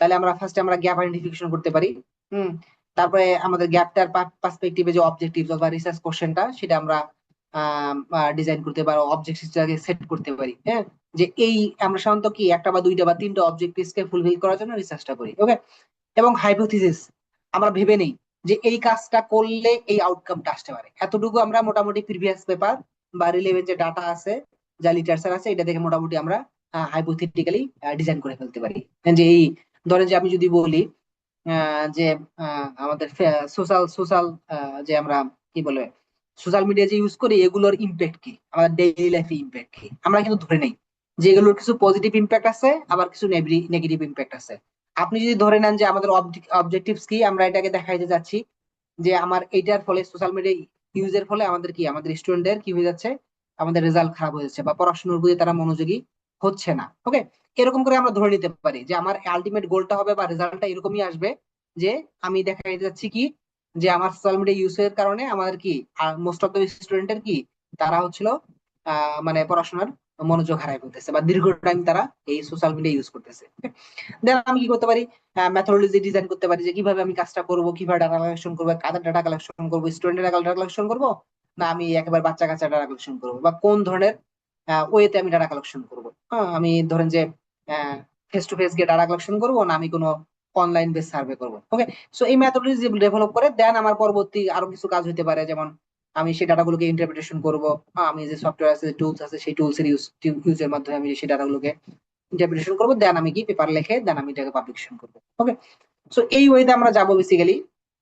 তাহলে আমরা ফার্স্টে আমরা গ্যাপ আইডেন্টিফিকেশন করতে পারি। হুম। তারপরে আমাদের গ্যাপটার পার্সপেক্টিভে যে অবজেক্টিভ বা রিসার্চ কোশ্চেনটা সেটা আমরা ডিজাইন করতে পারি, অবজেক্টিভটাকে সেট করতে পারি। হ্যাঁ, যে এই আমরা সাধারণত কি একটা বা দুইটা বা তিনটা অবজেক্টিভস কে ফুলফিল করার জন্য রিসার্চটা করি। ওকে। এবং হাইপোথিসিস আমরা ভেবে নেই যে এই কাজটা করলে এই আউটকামটা আসতে পারে, এতটুকু আমরা মোটামুটি প্রিভিয়াস পেপার বা রিলেভেন্ট যে ডাটা আছে, যা লিটারেচার আছে, এটা দেখে মোটামুটি আমরা হাইপোথেটিক্যালি ডিজাইন করে ফেলতে পারি। যে এই ধরেন যে আমি যদি বলি যে আমাদের সোশ্যাল সোশ্যাল যে আমরা কি বলে সোশ্যাল মিডিয়া যে ইউজ করি এগুলোর ইম্প্যাক্ট কি, আমাদের ডেইলি লাইফে ইম্প্যাক্ট কি, আমরা কিন্তু ধরে নেই যে এগুলোর কিছু পজিটিভ ইম্প্যাক্ট আছে, আবার কিছু নেগেটিভ ইম্প্যাক্ট আছে। আপনি যদি ধরে নেন যে আমাদের অবজেক্টিভস কি, আমরা এটাকে দেখাইতে যাচ্ছি যে আমার এইটার ফলে সোশ্যাল মিডিয়া ইউজের ফলে আমাদের কি, আমাদের স্টুডেন্টদের কি হয়ে যাচ্ছে, আমাদের রেজাল্ট খারাপ হয়ে যাচ্ছে বা পড়াশোনার প্রতি তারা মনোযোগী হচ্ছে না। ওকে। এরকম করে আমরা ধরে নিতে পারি যে আমার আলটিমেট গোলটা হবে বা রেজাল্টটা এরকমই আসবে যে আমি দেখাই যাচ্ছি কি, যে আমার সোশ্যাল মিডিয়া ইউজের কারণে আমাদের কি মোস্ট অফ দ্য স্টুডেন্টের কি, তারা হচ্ছিল মানে পড়াশোনার মনোযোগ হারাই ফেলতেছে বা দীর্ঘ টাইম তারা এই সোশ্যাল মিডিয়া ইউজ করতেছে। দেন আমি কি করতে পারি, মেথোডোলজি ডিজাইন করতে পারি যে কিভাবে আমি কাজটা করব, কিভাবে ডাটা কালেকশন করবো, কাদের ডাটা কালেকশন করবো, স্টুডেন্টের ডাটা কালেকশন করবো, না আমি একেবারে বাচ্চা কাচ্চা ডাটা কালেকশন করবো, বা কোন ধরনের ওয়েতে আমি ডাটা কালেকশন করবো। হ্যাঁ, আমি ধরেন যে ফেস টু ফেস গিয়ে ডাটা কালেকশন করবো, না আমি কোনো অনলাইন বেস সার্ভে করবো। ওকে। সো এই মেথোডোলজি ডেভেলপ করে দেন আমার পরবর্তী আরো কিছু কাজ হতে পারে, যেমন আমি সেই ডাটাগুলোকে ইন্টারপ্রিটেশন করবো। আমি যে সফটওয়্যার আছে, টুলস আছে, সেই টুলস এর ইউজের মাধ্যমে আমি সেই ডাটাগুলোকে ইন্টারপ্রিটেশন করবো, দেন আমি কি পেপার লিখে দেন আমি এটাকে পাবলিকেশন করবো। ওকে। সো এই ওয়েতে আমরা যাবো বেসিক্যালি।